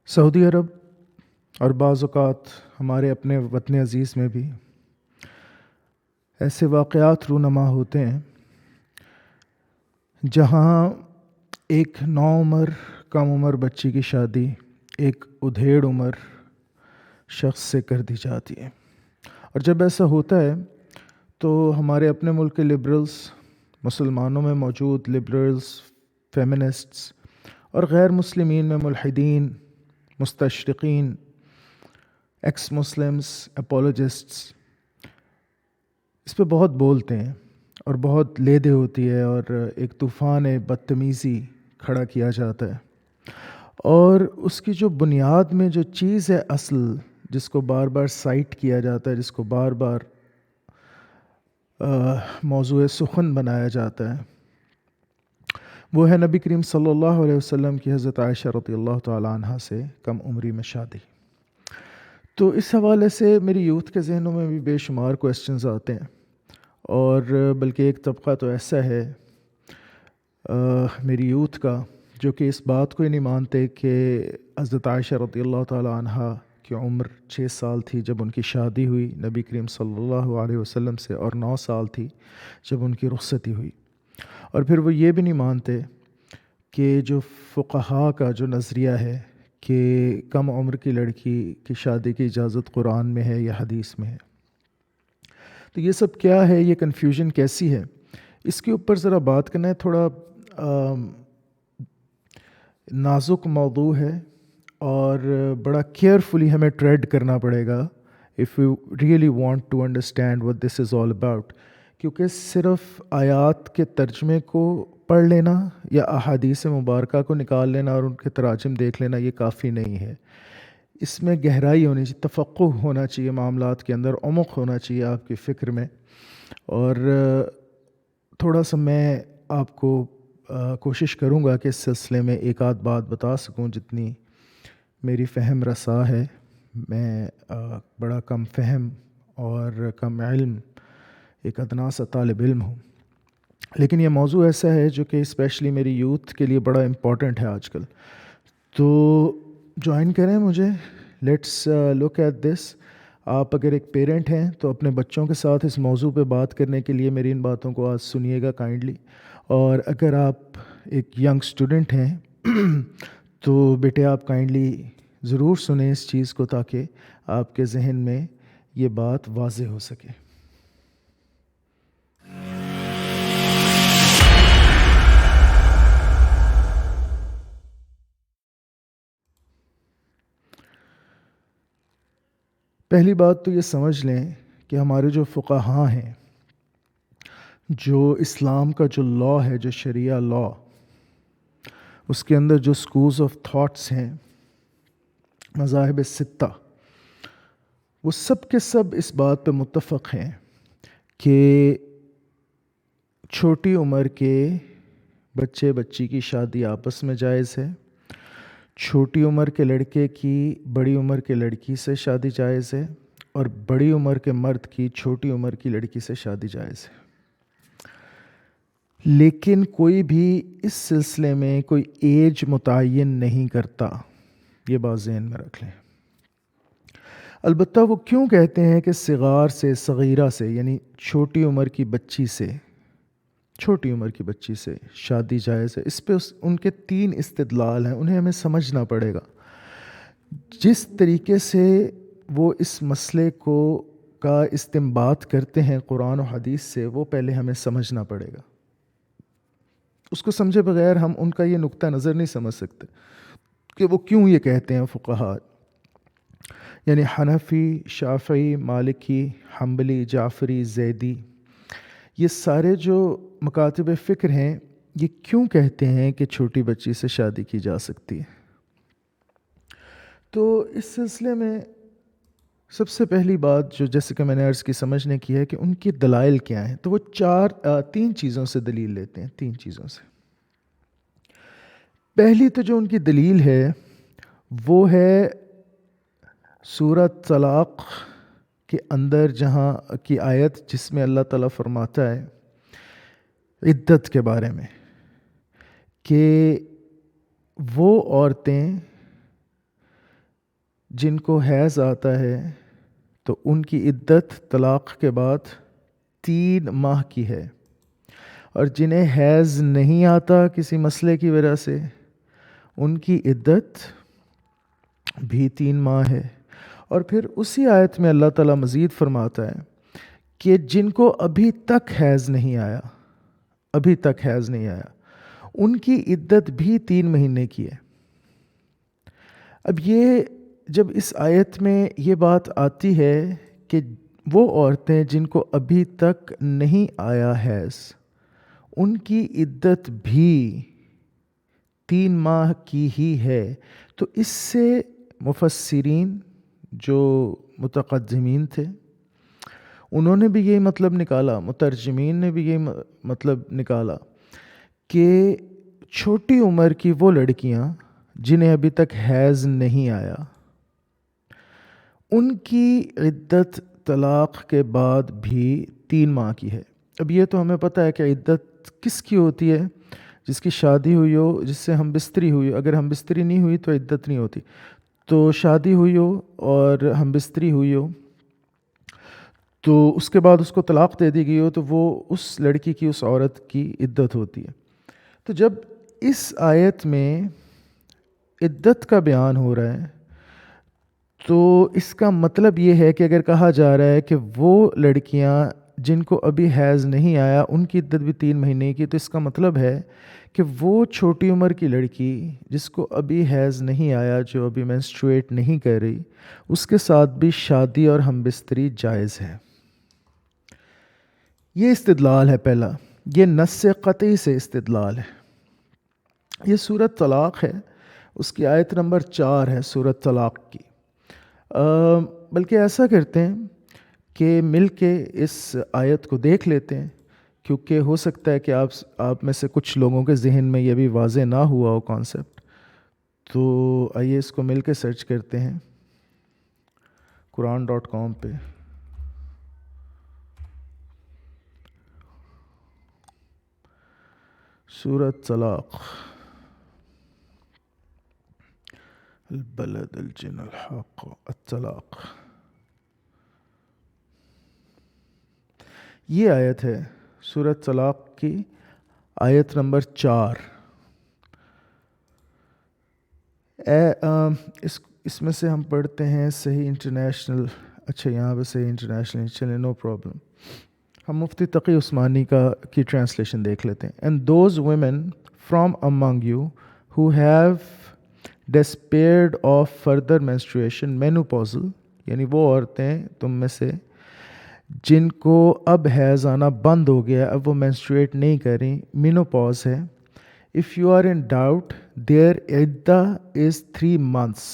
سعودی عرب اور بعض اوقات ہمارے اپنے وطن عزیز میں بھی ایسے واقعات رونما ہوتے ہیں جہاں ایک نوعمر کم عمر بچی کی شادی ایک ادھیڑ عمر شخص سے کر دی جاتی ہے، اور جب ایسا ہوتا ہے تو ہمارے اپنے ملک کے لبرلز، مسلمانوں میں موجود لبرلز، فیمنسٹس اور غیر مسلمین میں ملحدین، مستشرقین، ایکس مسلمز، اپولوجسٹس اس پہ بہت بولتے ہیں اور بہت لیدے ہوتی ہے، اور ایک طوفان بدتمیزی کھڑا کیا جاتا ہے، اور اس کی جو بنیاد میں جو چیز ہے اصل، جس کو بار بار سائٹ کیا جاتا ہے، جس کو بار بار موضوع سخن بنایا جاتا ہے، وہ ہے نبی کریم صلی اللہ علیہ وسلم کی حضرت عائشہ رضی اللہ تعالی عنہ سے کم عمری میں شادی۔ تو اس حوالے سے میری یوتھ کے ذہنوں میں بھی بے شمار کویسچنز آتے ہیں، اور بلکہ ایک طبقہ تو ایسا ہے میری یوتھ کا جو کہ اس بات کو ہی نہیں مانتے کہ حضرت عائشہ رضی اللہ تعالی عنہ کی عمر 6 سال تھی جب ان کی شادی ہوئی نبی کریم صلی اللہ علیہ وسلم سے، اور 9 سال تھی جب ان کی رخصتی ہوئی۔ اور پھر وہ یہ بھی نہیں مانتے کہ جو فقہاء کا جو نظریہ ہے کہ کم عمر کی لڑکی کی شادی کی اجازت قرآن میں ہے یا حدیث میں ہے۔ تو یہ سب کیا ہے، یہ کنفیوژن کیسی ہے، اس کے اوپر ذرا بات کرنا ہے۔ تھوڑا نازک موضوع ہے اور بڑا کیئرفلی ہمیں ٹریڈ کرنا پڑے گا if we really want to understand what this is all about، کیونکہ صرف آیات کے ترجمے کو پڑھ لینا یا احادیث مبارکہ کو نکال لینا اور ان کے تراجم دیکھ لینا یہ کافی نہیں ہے، اس میں گہرائی ہونی چاہیے، تفقہ ہونا چاہیے معاملات کے اندر، عمق ہونا چاہیے آپ کی فکر میں۔ اور تھوڑا سا میں آپ کو کوشش کروں گا کہ اس سلسلے میں ایک آدھ بات بتا سکوں جتنی میری فہم رسا ہے۔ میں بڑا کم فہم اور کم علم ایک ادنا سا طالب علم ہوں، لیکن یہ موضوع ایسا ہے جو کہ اسپیشلی میری یوتھ کے لیے بڑا امپورٹنٹ ہے آج کل۔ تو جوائن کریں مجھے، لیٹس لک ایٹ دس۔ آپ اگر ایک پیرنٹ ہیں تو اپنے بچوں کے ساتھ اس موضوع پہ بات کرنے کے لیے میری ان باتوں کو آج سنیے گا کائنڈلی، اور اگر آپ ایک ینگ اسٹوڈنٹ ہیں تو بیٹے آپ کائنڈلی ضرور سنیں اس چیز کو تاکہ آپ کے ذہن میں یہ بات واضح ہو سکے۔ پہلی بات تو یہ سمجھ لیں کہ ہمارے جو فقہاء ہیں، جو اسلام کا جو لاء ہے، جو شریعہ لاء، اس کے اندر جو سکولز آف تھاٹس ہیں، مذاہب ستہ، وہ سب کے سب اس بات پہ متفق ہیں کہ چھوٹی عمر کے بچے بچی کی شادی آپس میں جائز ہے، چھوٹی عمر کے لڑکے کی بڑی عمر کے لڑکی سے شادی جائز ہے، اور بڑی عمر کے مرد کی چھوٹی عمر کی لڑکی سے شادی جائز ہے۔ لیکن کوئی بھی اس سلسلے میں کوئی ایج متعین نہیں کرتا، یہ بات ذہن میں رکھ لیں۔ البتہ وہ کیوں کہتے ہیں کہ صغار سے، صغیرہ سے، یعنی چھوٹی عمر کی بچی سے شادی جائز ہے، اس پہ ان کے 3 استدلال ہیں، انہیں ہمیں سمجھنا پڑے گا۔ جس طریقے سے وہ اس مسئلے کا استنباط کرتے ہیں قرآن و حدیث سے، وہ پہلے ہمیں سمجھنا پڑے گا۔ اس کو سمجھے بغیر ہم ان کا یہ نقطہ نظر نہیں سمجھ سکتے کہ وہ کیوں یہ کہتے ہیں فقہاء، یعنی حنفی، شافعی، مالکی، حنبلی، جعفری، زیدی، یہ سارے جو مکاتب فکر ہیں، یہ کیوں کہتے ہیں کہ چھوٹی بچی سے شادی کی جا سکتی ہے۔ تو اس سلسلے میں سب سے پہلی بات جو جیسے کہ میں نے عرض کی سمجھنے کی ہے کہ ان کی دلائل کیا ہیں، تو وہ 3 چیزوں سے دلیل لیتے ہیں، 3 چیزوں سے۔ پہلی تو جو ان کی دلیل ہے وہ ہے سورۃ طلاق کے اندر جہاں کی آیت جس میں اللہ تعالیٰ فرماتا ہے عدت کے بارے میں کہ وہ عورتیں جن کو حیض آتا ہے تو ان کی عدت طلاق کے بعد 3 ماہ کی ہے، اور جنہیں حیض نہیں آتا کسی مسئلے کی وجہ سے ان کی عدت بھی 3 ماہ ہے۔ اور پھر اسی آیت میں اللہ تعالیٰ مزید فرماتا ہے کہ جن کو ابھی تک حیض نہیں آیا، ان کی عدت بھی 3 مہینے کی ہے۔ اب یہ جب اس آیت میں یہ بات آتی ہے کہ وہ عورتیں جن کو ابھی تک نہیں آیا حیض، ان کی عدت بھی 3 ماہ کی ہی ہے، تو اس سے مفسرین جو متقدمین تھے انہوں نے بھی یہی مطلب نکالا، مترجمین نے بھی یہی مطلب نکالا کہ چھوٹی عمر کی وہ لڑکیاں جنہیں ابھی تک حیض نہیں آیا، ان کی عدت طلاق کے بعد بھی 3 ماہ کی ہے۔ اب یہ تو ہمیں پتہ ہے کہ عدت کس کی ہوتی ہے؟ جس کی شادی ہوئی ہو، جس سے ہم بستری ہوئی ہو۔ اگر ہم بستری نہیں ہوئی تو عدت نہیں ہوتی، تو شادی ہوئی ہو اور ہم بستری ہوئی ہو تو اس کے بعد اس کو طلاق دے دی گئی ہو، تو وہ اس لڑکی کی، اس عورت کی عدت ہوتی ہے۔ تو جب اس آیت میں عدت کا بیان ہو رہا ہے تو اس کا مطلب یہ ہے کہ اگر کہا جا رہا ہے کہ وہ لڑکیاں جن کو ابھی حیض نہیں آیا ان کی عدت بھی 3 مہینے کی، تو اس کا مطلب ہے کہ وہ چھوٹی عمر کی لڑکی جس کو ابھی حیض نہیں آیا، جو ابھی مینسٹرویٹ نہیں کر رہی، اس کے ساتھ بھی شادی اور ہم بستری جائز ہے۔ یہ استدلال ہے پہلا، یہ نص قطعی سے استدلال ہے۔ یہ سورۃ طلاق ہے، اس کی آیت نمبر 4 ہے سورۃ طلاق کی۔ بلکہ ایسا کرتے ہیں کہ مل کے اس آیت کو دیکھ لیتے ہیں، کیونکہ ہو سکتا ہے کہ آپ میں سے کچھ لوگوں کے ذہن میں یہ بھی واضح نہ ہوا ہو کانسیپٹ، تو آئیے اس کو مل کے سرچ کرتے ہیں قرآن.com پہ۔ سورۃ طلاق، البلد الجن الحق الطلاق، یہ آیت ہے سورۃ طلاق کی آیت نمبر 4۔ اس میں سے ہم پڑھتے ہیں صحیح انٹرنیشنل، اچھا یہاں پہ صحیح انٹرنیشنل، چلیں نو پرابلم، ہم مفتی تقی عثمانی کی ٹرانسلیشن دیکھ لیتے ہیں۔ And those women from among you who have despaired of further menstruation menopausal، یعنی وہ عورتیں تم میں سے جن کو اب حیض آنا بند ہو گیا، اب وہ مینسٹریٹ نہیں کر رہی، مینوپاز ہے۔ if you are in doubt their عدہ is 3 months،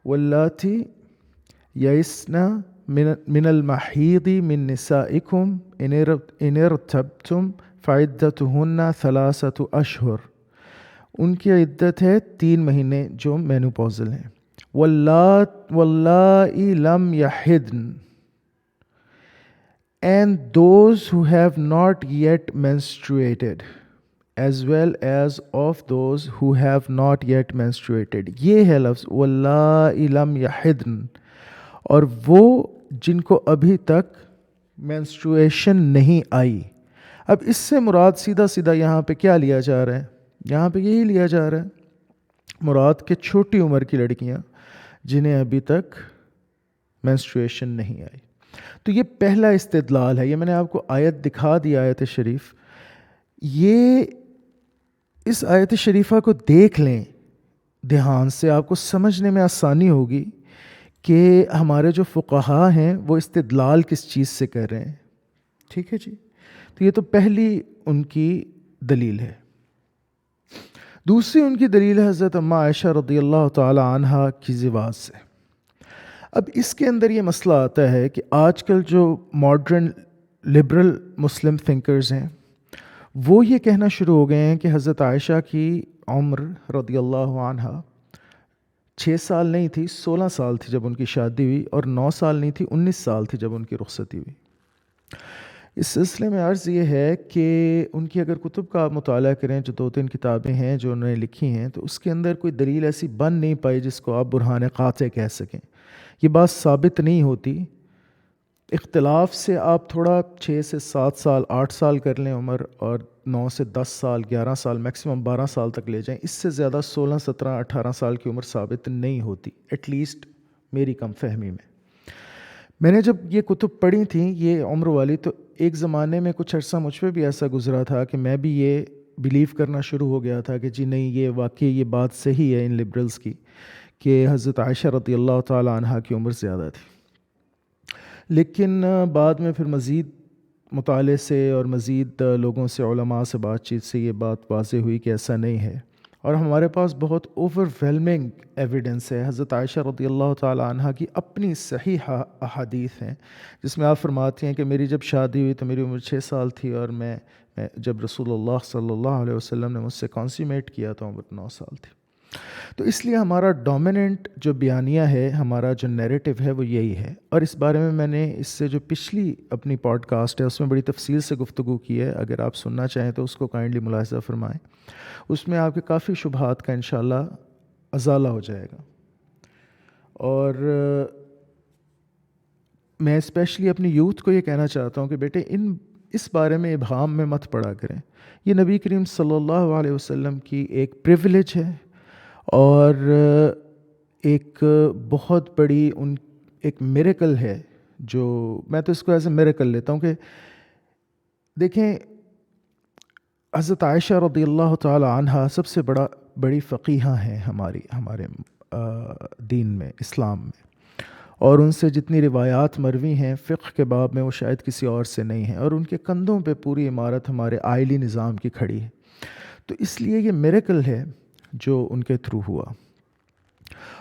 واللاتی یئسن من المحیض من نسائکم ان ارتبتم فعدتہن 3 اشہر، ان کی عدت ہے 3 مہینے جو مینوپوزل ہیں۔ واللائی لم یحدن، and those who have not yet menstruated as well as of those who have not yet menstruated۔ یہ ہے لفظ واللائی لم یحدن، اور وہ جن کو ابھی تک مینسٹرویشن نہیں آئی۔ اب اس سے مراد سیدھا سیدھا یہاں پہ کیا لیا جا رہا ہے؟ یہاں پہ یہی لیا جا رہا ہے مراد کہ چھوٹی عمر کی لڑکیاں جنہیں ابھی تک مینسٹرویشن نہیں آئی۔ تو یہ پہلا استدلال ہے، یہ میں نے آپ کو آیت دکھا دی، آیت شریف۔ یہ اس آیت شریفہ کو دیکھ لیں دھیان سے، آپ کو سمجھنے میں آسانی ہوگی کہ ہمارے جو فقہا ہیں وہ استدلال کس چیز سے کر رہے ہیں۔ ٹھیک ہے جی، تو یہ تو پہلی ان کی دلیل ہے۔ دوسری ان کی دلیل ہے حضرت اماں عائشہ رضی اللہ تعالی عنہا کی زواج سے۔ اب اس کے اندر یہ مسئلہ آتا ہے کہ آج کل جو ماڈرن لبرل مسلم تھنکرز ہیں وہ یہ کہنا شروع ہو گئے ہیں کہ حضرت عائشہ کی عمر رضی اللہ عنہا 6 سال نہیں تھی، 16 سال تھی جب ان کی شادی ہوئی، اور 9 سال نہیں تھی، 19 سال تھی جب ان کی رخصتی ہوئی۔ اس سلسلے میں عرض یہ ہے کہ ان کی اگر کتب کا آپ مطالعہ کریں، جو 2-3 کتابیں ہیں جو انہوں نے لکھی ہیں، تو اس کے اندر کوئی دلیل ایسی بن نہیں پائی جس کو آپ برہان قاطع کہہ سکیں. یہ بات ثابت نہیں ہوتی. اختلاف سے آپ تھوڑا 6 سے 7 سال 8 سال کر لیں عمر، اور 9 سے 10 سال 11 سال میکسیمم 12 سال تک لے جائیں. اس سے زیادہ 16 17 18 سال کی عمر ثابت نہیں ہوتی، ایٹ لیسٹ میری کم فہمی میں. میں نے جب یہ کتب پڑھی تھیں یہ عمر والی، تو ایک زمانے میں کچھ عرصہ مجھ پہ بھی ایسا گزرا تھا کہ میں بھی یہ بلیو کرنا شروع ہو گیا تھا کہ جی نہیں، یہ واقعی یہ بات صحیح ہے ان لبرلز کی کہ حضرت عائشہ رضی اللہ تعالی عنہا کی عمر زیادہ تھی. لیکن بعد میں پھر مزید مطالعے سے اور مزید لوگوں سے، علماء سے بات چیت سے یہ بات واضح ہوئی کہ ایسا نہیں ہے. اور ہمارے پاس بہت اوور ویلمنگ ایویڈنس ہے. حضرت عائشہ رضی اللہ تعالی عنہا کی اپنی صحیح احادیث ہیں جس میں آپ فرماتی ہیں کہ میری جب شادی ہوئی تو میری عمر 6 سال تھی، اور میں جب رسول اللہ صلی اللہ علیہ وسلم نے مجھ سے کانسیمیٹ کیا تو عمر 9 سال تھی. تو اس لیے ہمارا ڈومیننٹ جو بیانیہ ہے، ہمارا جو نیریٹو ہے وہ یہی ہے. اور اس بارے میں نے اس سے جو پچھلی اپنی پوڈ کاسٹ ہے اس میں بڑی تفصیل سے گفتگو کی ہے. اگر آپ سننا چاہیں تو اس کو کائنڈلی ملاحظہ فرمائیں. اس میں آپ کے کافی شبہات کا انشاءاللہ ازالہ ہو جائے گا. اور میں اسپیشلی اپنی یوتھ کو یہ کہنا چاہتا ہوں کہ بیٹے اس بارے میں ابہام میں مت پڑا کریں. یہ نبی کریم صلی اللہ علیہ وسلم کی ایک پریویلیج ہے، اور ایک بہت بڑی ایک میریکل ہے، جو میں تو اس کو ایز اے میریکل لیتا ہوں. کہ دیکھیں، حضرت عائشہ رضی اللہ تعالی عنہا سب سے بڑی فقیہہ ہیں ہمارے دین میں، اسلام میں، اور ان سے جتنی روایات مروی ہیں فقہ کے باب میں وہ شاید کسی اور سے نہیں ہیں، اور ان کے کندھوں پہ پوری عمارت ہمارے آئلی نظام کی کھڑی ہے. تو اس لیے یہ میریکل ہے جو ان کے تھرو ہوا.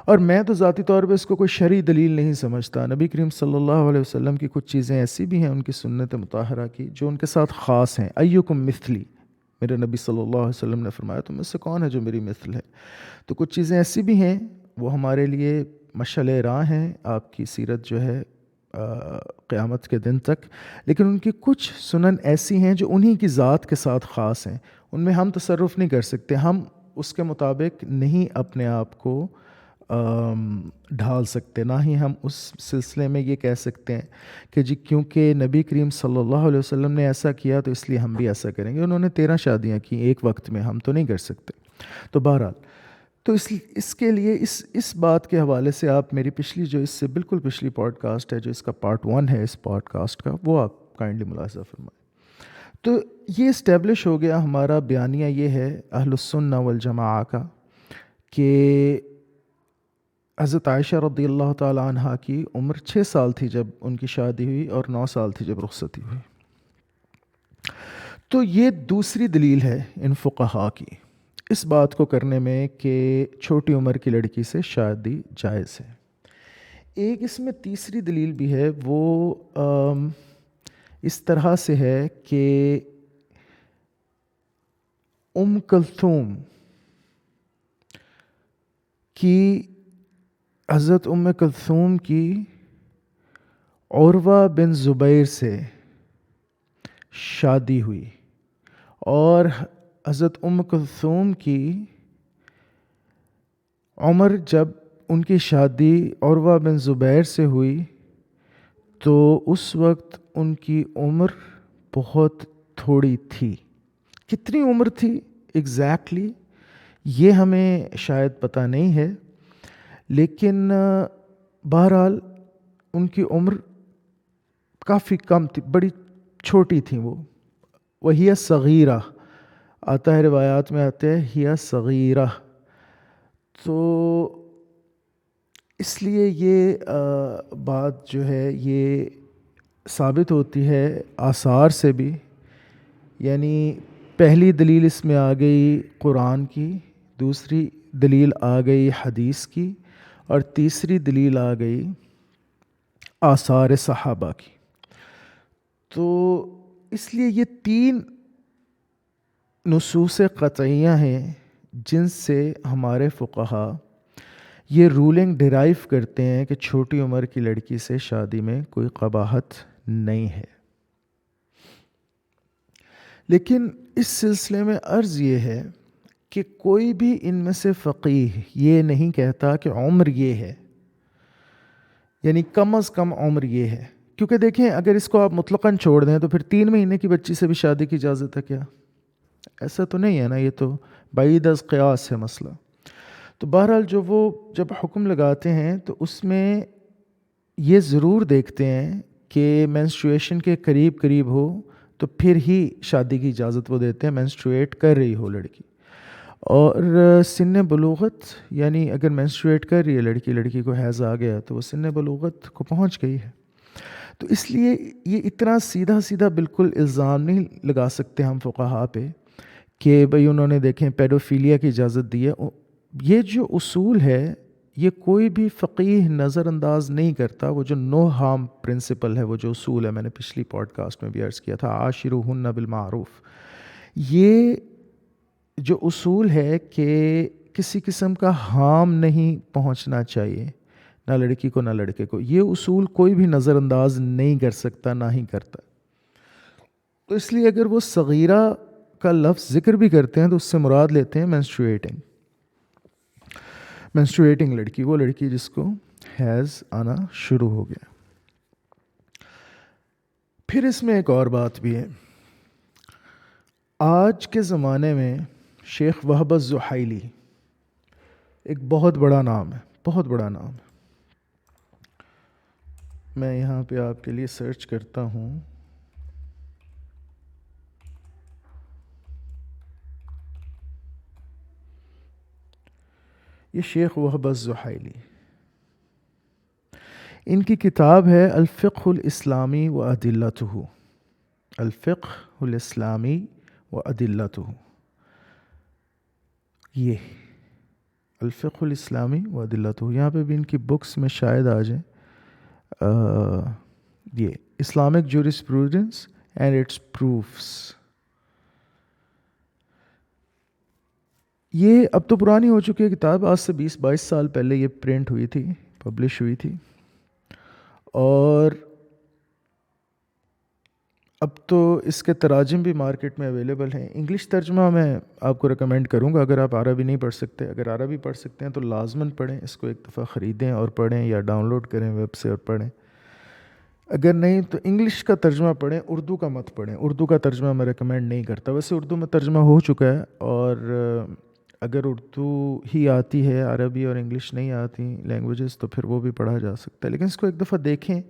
اور میں تو ذاتی طور پہ اس کو کوئی شرعی دلیل نہیں سمجھتا. نبی کریم صلی اللہ علیہ وسلم کی کچھ چیزیں ایسی بھی ہیں ان کی سنت مطہرہ کی جو ان کے ساتھ خاص ہیں. ایکم مثلی، میرے نبی صلی اللہ علیہ وسلم نے فرمایا تم میں سے کون ہے جو میری مثل ہے. تو کچھ چیزیں ایسی بھی ہیں وہ ہمارے لیے مشعل راہ ہیں، آپ کی سیرت جو ہے قیامت کے دن تک. لیکن ان کی کچھ سنن ایسی ہیں جو انہی کی ذات کے ساتھ خاص ہیں، ان میں ہم تصرف نہیں کر سکتے. ہم اس کے مطابق نہیں اپنے آپ کو ڈھال سکتے، نہ ہی ہم اس سلسلے میں یہ کہہ سکتے ہیں کہ جی کیونکہ نبی کریم صلی اللہ علیہ وسلم نے ایسا کیا تو اس لیے ہم بھی ایسا کریں گے. انہوں نے 13 شادیاں کی ایک وقت میں، ہم تو نہیں کر سکتے. تو بہرحال تو اس کے لیے اس بات کے حوالے سے آپ میری پچھلی جو اس سے بالکل پچھلی پوڈ کاسٹ ہے جو اس کا پارٹ 1 ہے اس پوڈ کاسٹ کا، وہ آپ کائنڈلی ملاحظہ فرمائیں. تو یہ اسٹیبلش ہو گیا ہمارا بیانیہ یہ ہے اہل السنہ والجماعہ کا کہ حضرت عائشہ رضی اللہ تعالی عنہا کی عمر 6 سال تھی جب ان کی شادی ہوئی، اور 9 سال تھی جب رخصتی ہوئی. تو یہ دوسری دلیل ہے ان فقہا کی اس بات کو کرنے میں کہ چھوٹی عمر کی لڑکی سے شادی جائز ہے. ایک اس میں تیسری دلیل بھی ہے، وہ اس طرح سے ہے کہ ام کلثوم کی، حضرت ام کلثوم کی عروہ بن زبیر سے شادی ہوئی، اور حضرت ام کلثوم کی عمر جب ان کی شادی عروہ بن زبیر سے ہوئی تو اس وقت ان کی عمر بہت تھوڑی تھی. کتنی عمر تھی ایگزیکٹلی یہ ہمیں شاید پتہ نہیں ہے، لیکن بہرحال ان کی عمر کافی کم تھی، بڑی چھوٹی تھیں وہ. وہی صغیرہ آتا ہے، روایات میں آتے ہیں ہی صغیرہ. تو اس لیے یہ بات جو ہے یہ ثابت ہوتی ہے آثار سے بھی. یعنی پہلی دلیل اس میں آ گئی قرآن کی، دوسری دلیل آ گئی حدیث کی، اور تیسری دلیل آ گئی آثار صحابہ کی. تو اس لیے یہ 3 نصوص قطعیہ ہیں جن سے ہمارے فقہا یہ رولنگ ڈیرائیو کرتے ہیں کہ چھوٹی عمر کی لڑکی سے شادی میں کوئی قباحت نہیں ہے. لیکن اس سلسلے میں عرض یہ ہے کہ کوئی بھی ان میں سے فقیہ یہ نہیں کہتا کہ عمر یہ ہے، یعنی کم از کم عمر یہ ہے، کیونکہ دیکھیں اگر اس کو آپ مطلقاً چھوڑ دیں تو پھر 3 مہینے کی بچی سے بھی شادی کی اجازت ہے کیا؟ ایسا تو نہیں ہے نا، یہ تو بعید از قیاس ہے مسئلہ۔ تو بہرحال جو وہ جب حکم لگاتے ہیں تو اس میں یہ ضرور دیکھتے ہیں کہ مینسٹرویشن کے قریب قریب ہو تو پھر ہی شادی کی اجازت وہ دیتے ہیں، مینسٹرویٹ کر رہی ہو لڑکی۔ اور سن بلوغت، یعنی اگر مینسٹرویٹ کر رہی ہے لڑکی کو حیض آ گیا تو وہ سن بلوغت کو پہنچ گئی ہے۔ تو اس لیے یہ اتنا سیدھا بالکل الزام نہیں لگا سکتے ہم فقہا پہ کہ بھئی انہوں نے دیکھیں پیڈوفیلیا کی اجازت دی ہے۔ یہ جو اصول ہے یہ کوئی بھی فقیہ نظر انداز نہیں کرتا، وہ جو نو ہارم پرنسپل ہے، وہ جو اصول ہے، میں نے پچھلی پوڈ کاسٹ میں بھی عرض کیا تھا، عاشروہن بالمعروف، یہ جو اصول ہے کہ کسی قسم کا ہارم نہیں پہنچنا چاہیے نہ لڑکی کو نہ لڑکے کو، یہ اصول کوئی بھی نظر انداز نہیں کر سکتا، نہ ہی کرتا۔ تو اس لیے اگر وہ صغیرہ کا لفظ ذکر بھی کرتے ہیں تو اس سے مراد لیتے ہیں مینسٹرویٹنگ لڑکی، وہ لڑکی جس کو حیض آنا شروع ہو گیا۔ پھر اس میں ایک اور بات بھی ہے، آج کے زمانے میں شیخ وہب الزحیلی ایک بہت بڑا نام ہے، بہت بڑا نام ہے، میں یہاں پہ آپ کے لیے سرچ کرتا ہوں۔ یہ شیخ وہب الزحیلی، ان کی کتاب ہے الفقہ الاسلامی و ادلتہ، الفقہ الاسلامی و ادلتہ، یہ الفقہ الاسلامی و ادلتہ، یہاں پہ بھی ان کی بکس میں شاید آ جائیں، یہ Islamic jurisprudence and its proofs. یہ اب تو پرانی ہو چکی ہے کتاب، آج سے 20-22 سال پہلے یہ پرنٹ ہوئی تھی، پبلش ہوئی تھی، اور اب تو اس کے تراجم بھی مارکیٹ میں اویلیبل ہیں۔ انگلش ترجمہ میں آپ کو ریکمینڈ کروں گا، اگر آپ عربی نہیں پڑھ سکتے، اگر عربی پڑھ سکتے ہیں تو لازماً پڑھیں اس کو، ایک دفعہ خریدیں اور پڑھیں یا ڈاؤن لوڈ کریں ویب سے اور پڑھیں۔ اگر نہیں تو انگلش کا ترجمہ پڑھیں، اردو کا مت پڑھیں، اردو کا ترجمہ میں ریکمینڈ نہیں کرتا، ویسے اردو میں ترجمہ ہو چکا ہے، اور اگر اردو ہی آتی ہے، عربی اور انگلش نہیں آتی لینگویجز، تو پھر وہ بھی پڑھا جا سکتا ہے، لیکن اس کو ایک دفعہ دیکھیں،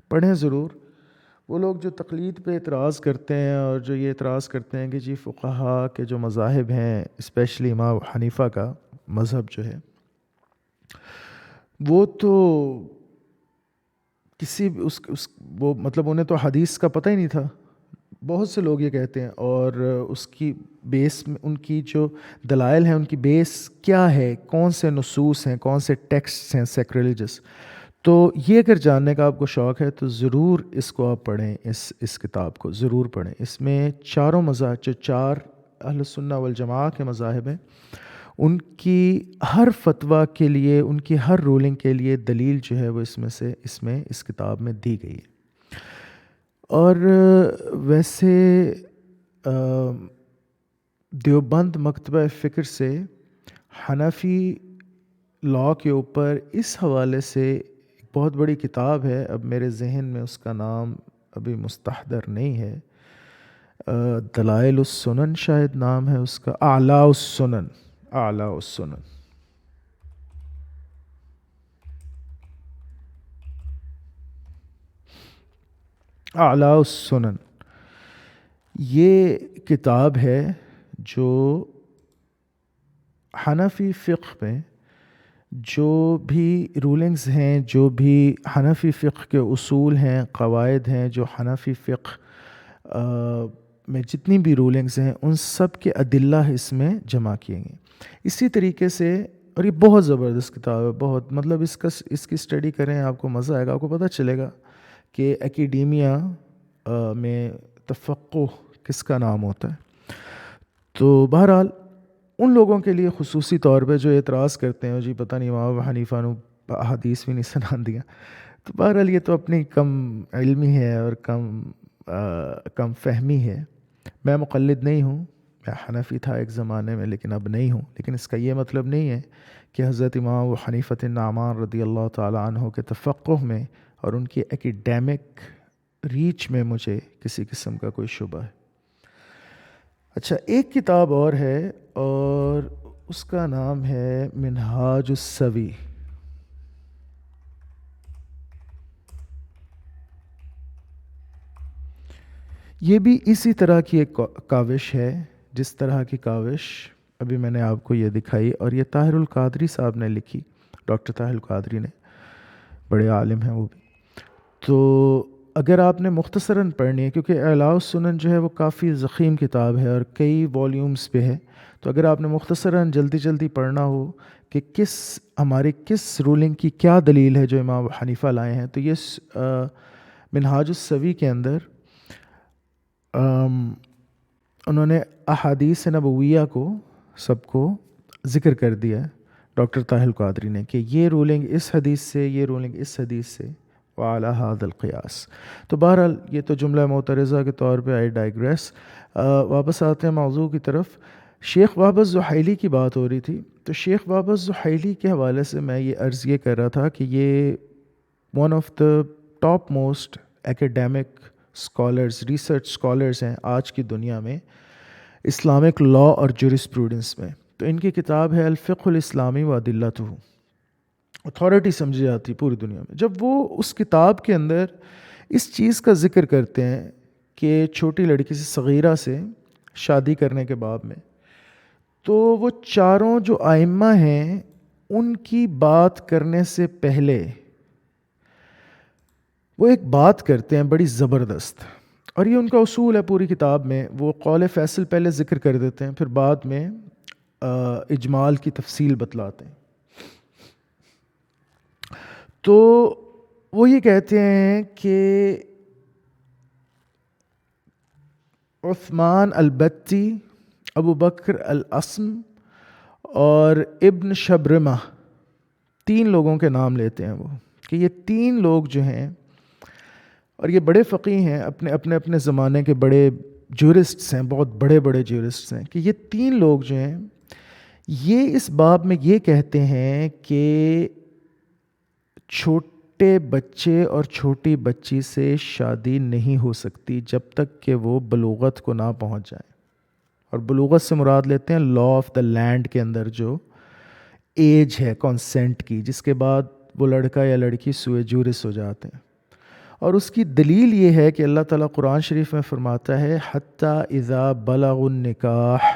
پڑھیں ضرور۔ وہ لوگ جو تقلید پہ اعتراض کرتے ہیں اور جو یہ اعتراض کرتے ہیں کہ جی فقہا کے جو مذاہب ہیں، اسپیشلی امام حنیفہ کا مذہب جو ہے، وہ تو کسی وہ مطلب انہیں تو حدیث کا پتہ ہی نہیں تھا، بہت سے لوگ یہ کہتے ہیں، اور اس کی بیس میں ان کی جو دلائل ہیں، ان کی بیس کیا ہے، کون سے نصوص ہیں، کون سے ٹیکسٹس ہیں سیکریلیجس۔ تو یہ اگر جاننے کا آپ کو شوق ہے تو ضرور اس کو آپ پڑھیں، اس کتاب کو ضرور پڑھیں۔ اس میں چاروں مذاہب، جو 4 اہل سنہ والجماعہ کے مذاہب ہیں، ان کی ہر فتویٰ کے لیے، ان کی ہر رولنگ کے لیے دلیل جو ہے وہ اس کتاب میں دی گئی ہے۔ اور ویسے دیوبند مکتبہ فکر سے حنفی لاء کے اوپر اس حوالے سے ایک بہت بڑی کتاب ہے، اب میرے ذہن میں اس کا نام ابھی مستحضر نہیں ہے، دلائل السنن شاید نام ہے اس کا، اعلاء السنن، اعلاء السنن۔ اعلاء السنن یہ کتاب ہے جو حنفی فقہ میں جو بھی رولنگز ہیں، جو بھی حنفی فقہ کے اصول ہیں، قواعد ہیں، جو حنفی فقہ میں جتنی بھی رولنگز ہیں، ان سب کے ادلہ اس میں جمع کیے گئے۔ اسی طریقے سے، اور یہ بہت زبردست کتاب ہے، بہت، مطلب اس کی اسٹڈی کریں، آپ کو مزہ آئے گا، آپ کو پتہ چلے گا کہ ایکیڈیمیا میں تفقہ کس کا نام ہوتا ہے۔ تو بہرحال ان لوگوں کے لیے خصوصی طور پہ جو اعتراض کرتے ہیں جی پتہ نہیں امام حنیفہ نے حدیث بھی نہیں سنان دیا، تو بہرحال یہ تو اپنی کم علمی ہے اور کم فہمی ہے۔ میں مقلد نہیں ہوں، میں حنفی تھا ایک زمانے میں لیکن اب نہیں ہوں، لیکن اس کا یہ مطلب نہیں ہے کہ حضرت امام ابو حنیفۃ النعمان رضی اللہ تعالیٰ عنہ کے تفقہ میں اور ان کی ایکیڈیمک ریچ میں مجھے کسی قسم کا کوئی شبہ ہے۔ اچھا، ایک کتاب اور ہے اور اس کا نام ہے منہاج السوی۔ یہ بھی اسی طرح کی ایک کاوش ہے جس طرح کی کاوش ابھی میں نے آپ کو یہ دکھائی، اور یہ طاہر القادری صاحب نے لکھی، ڈاکٹر طاہر القادری نے، بڑے عالم ہیں وہ بھی۔ تو اگر آپ نے مختصراً پڑھنی ہے، کیونکہ اعلاء السنن جو ہے وہ کافی ضخیم کتاب ہے اور کئی والیومز پہ ہے، تو اگر آپ نے مختصراً جلدی جلدی پڑھنا ہو کہ ہماری کس رولنگ کی کیا دلیل ہے جو امام ابو حنیفہ لائے ہیں، تو یہ منہاج السوی کے اندر انہوں نے احادیث نبویہ کو سب کو ذکر کر دیا ہے ڈاکٹر طاہر القادری نے، کہ یہ رولنگ اس حدیث سے، یہ رولنگ اس حدیث سے، وعلی ھذا القیاس۔ تو بہرحال یہ تو جملہ معترضہ کے طور پہ آئی ڈائیگریس۔ واپس آتے ہیں موضوع کی طرف۔ شیخ وہب الزحیلی کی بات ہو رہی تھی، تو شیخ وہب الزحیلی کے حوالے سے میں یہ عرض یہ کر رہا تھا کہ یہ one of the topmost academic scholars, research scholars ہیں آج کی دنیا میں اسلامک لا اور جورسپروڈنس میں۔ تو ان کی کتاب ہے الفقہ الاسلامی و ادلتہ، اتھارٹی سمجھی جاتی پوری دنیا میں۔ جب وہ اس کتاب کے اندر اس چیز کا ذکر کرتے ہیں کہ چھوٹی لڑکی سے، صغیرہ سے شادی کرنے کے باب میں، تو وہ چاروں جو ائمہ ہیں ان کی بات کرنے سے پہلے وہ ایک بات کرتے ہیں بڑی زبردست، اور یہ ان کا اصول ہے پوری کتاب میں۔ وہ قول فیصل پہلے ذکر کر دیتے ہیں، پھر بعد میں اجمال کی تفصیل بتلاتے ہیں۔ تو وہ یہ کہتے ہیں کہ عثمان البتی، ابو بکر الاصم اور ابن شبرمہ، تین لوگوں کے نام لیتے ہیں وہ، کہ یہ تین لوگ جو ہیں، اور یہ بڑے فقیہ ہیں، اپنے زمانے کے بڑے جورسٹس ہیں، بہت بڑے بڑے جورسٹس ہیں، کہ یہ تین لوگ جو ہیں یہ اس باب میں یہ کہتے ہیں کہ چھوٹے بچے اور چھوٹی بچی سے شادی نہیں ہو سکتی جب تک کہ وہ بلوغت کو نہ پہنچ جائیں، اور بلوغت سے مراد لیتے ہیں لا آف دا لینڈ کے اندر جو ایج ہے کانسینٹ کی، جس کے بعد وہ لڑکا یا لڑکی سوئے جورس ہو جاتے ہیں۔ اور اس کی دلیل یہ ہے کہ اللہ تعالیٰ قرآن شریف میں فرماتا ہے حتی اذا بلغ النکاح،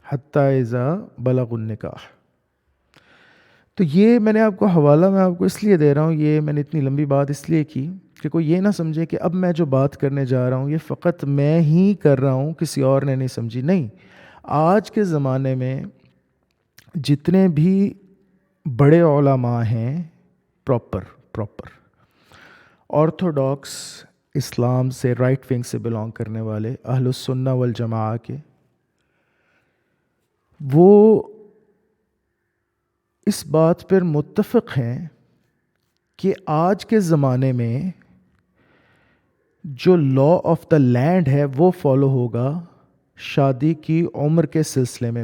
حتی اذا بلغ النکاح۔ تو یہ میں نے آپ کو حوالہ میں آپ کو اس لیے دے رہا ہوں، یہ میں نے اتنی لمبی بات اس لیے کی کہ کوئی یہ نہ سمجھے کہ اب میں جو بات کرنے جا رہا ہوں یہ فقط میں ہی کر رہا ہوں، کسی اور نے نہیں سمجھی، نہیں۔ آج کے زمانے میں جتنے بھی بڑے علماء ہیں، پراپر آرتھوڈاکس اسلام سے، رائٹ ونگ سے بلانگ کرنے والے، اہل السنہ والجماعہ کے، وہ اس بات پر متفق ہیں کہ آج کے زمانے میں جو لا آف دا لینڈ ہے وہ فالو ہوگا شادی کی عمر کے سلسلے میں،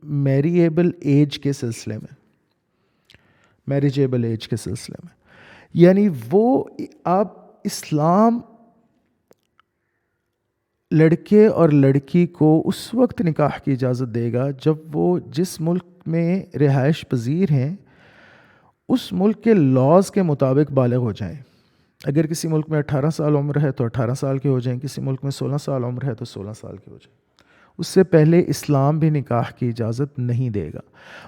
میریبل ایج کے سلسلے میں، میریجیبل ایج کے سلسلے میں۔ یعنی وہ آپ اسلام لڑکے اور لڑکی کو اس وقت نکاح کی اجازت دے گا جب وہ جس ملک میں رہائش پذیر ہیں اس ملک کے لاز کے مطابق بالغ ہو جائیں۔ اگر کسی ملک میں 18 سال عمر ہے تو 18 سال کے ہو جائیں، کسی ملک میں 16 سال عمر ہے تو 16 سال کے ہو جائیں۔ اس سے پہلے اسلام بھی نکاح کی اجازت نہیں دے گا۔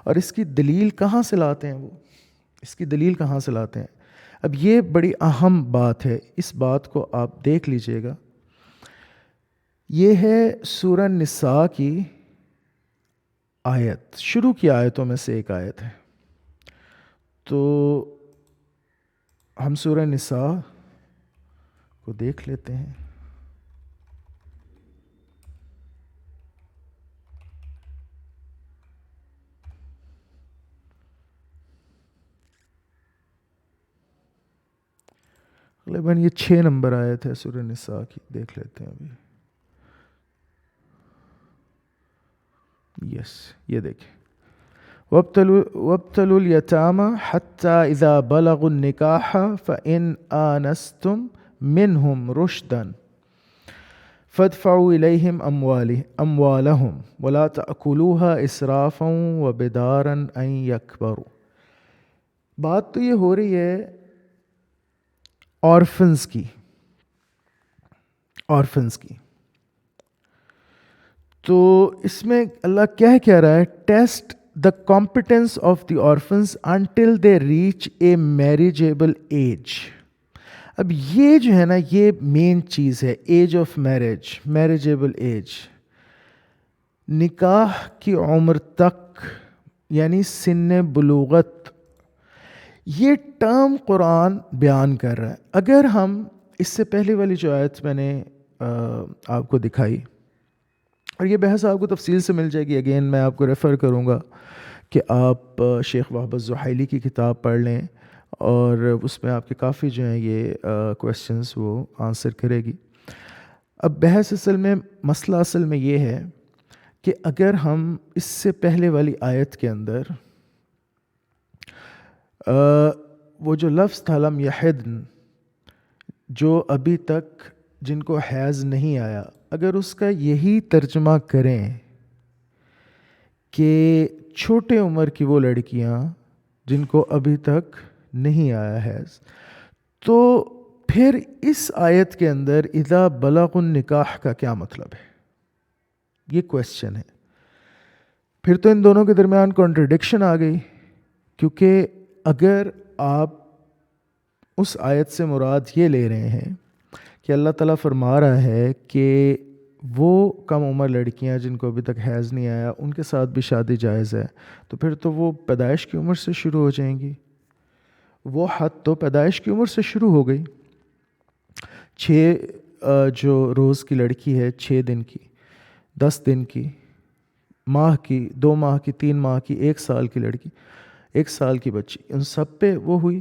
اور اس کی دلیل کہاں سے لاتے ہیں وہ؟ اس کی دلیل کہاں سے لاتے ہیں؟ اب یہ بڑی اہم بات ہے، اس بات کو آپ دیکھ لیجئے گا۔ یہ ہے سورہ نساء کی آیت، شروع کی آیتوں میں سے ایک آیت ہے۔ تو ہم سورہ نساء کو دیکھ لیتے ہیں۔ غالباً یہ 6 نمبر آیت ہے سورہ نساء کی، دیکھ لیتے ہیں ابھی. یس، یہ دیکھیں، وابتلوا اليتامى حتى إذا بلغوا النكاح فإن آنستم منهم رشدا فادفعوا إليهم أموالهم ولا تأكلوها إسرافا وبدارا أن يكبروا. بات تو یہ ہو رہی ہے آرفنز کی. تو اس میں اللہ کہہ رہا ہے test the competence of the orphans until they reach a marriageable age. اب یہ جو ہے نا، یہ مین چیز ہے، ایج آف میریجیبل ایج، نکاح کی عمر تک، یعنی سن بلوغت. یہ ٹرم قرآن بیان کر رہا ہے. اگر ہم اس سے پہلے والی جو آیت میں نے آپ کو دکھائی، اور یہ بحث آپ کو تفصیل سے مل جائے گی، اگین میں آپ کو ریفر کروں گا کہ آپ شیخ وہب الزحیلی کی کتاب پڑھ لیں، اور اس میں آپ کے کافی جو ہیں یہ کویسچنز وہ آنسر کرے گی. اب بحث مسئلہ اصل میں یہ ہے کہ اگر ہم اس سے پہلے والی آیت کے اندر وہ جو لفظ تھا لم یحدن، جو ابھی تک جن کو حیض نہیں آیا، اگر اس کا یہی ترجمہ کریں کہ چھوٹے عمر کی وہ لڑکیاں جن کو ابھی تک نہیں آیا حیض، تو پھر اس آیت کے اندر اذا بلغ النکاح کا کیا مطلب ہے؟ یہ کویسچن ہے. پھر تو ان دونوں کے درمیان کانٹرڈکشن آ گئی، کیونکہ اگر آپ اس آیت سے مراد یہ لے رہے ہیں کہ اللہ تعالیٰ فرما رہا ہے کہ وہ کم عمر لڑکیاں جن کو ابھی تک حیض نہیں آیا ان کے ساتھ بھی شادی جائز ہے، تو پھر تو وہ پیدائش کی عمر سے شروع ہو جائیں گی. وہ حد تو پیدائش کی عمر سے شروع ہو گئی. 6 جو روز کی لڑکی ہے، 6 دن کی، 10 دن کی، ماہ کی، 2 ماہ کی، 3 ماہ کی، 1 سال کی لڑکی، 1 سال کی بچی، ان سب پہ وہ ہوئی.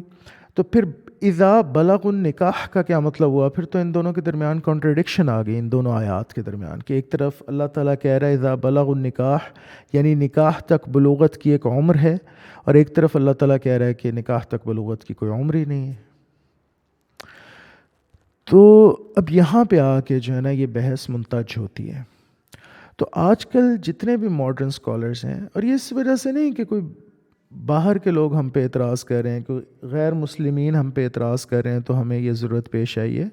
تو پھر اذا بلغ النکاح کا کیا مطلب ہوا؟ پھر تو ان دونوں کے درمیان کانٹرڈکشن آ گئی، ان دونوں آیات کے درمیان، کہ ایک طرف اللہ تعالیٰ کہہ رہا ہے اذا بلغ النکاح، یعنی نکاح تک بلوغت کی ایک عمر ہے، اور ایک طرف اللہ تعالیٰ کہہ رہا ہے کہ نکاح تک بلوغت کی کوئی عمر ہی نہیں ہے. تو اب یہاں پہ آ کے جو ہے نا یہ بحث منتج ہوتی ہے. تو آج کل جتنے بھی ماڈرن اسکالرس ہیں، اور یہ اس وجہ سے نہیں کہ کوئی باہر کے لوگ ہم پہ اعتراض کر رہے ہیں، کوئی غیر مسلمین ہم پہ اعتراض کر رہے ہیں تو ہمیں یہ ضرورت پیش آئی ہے،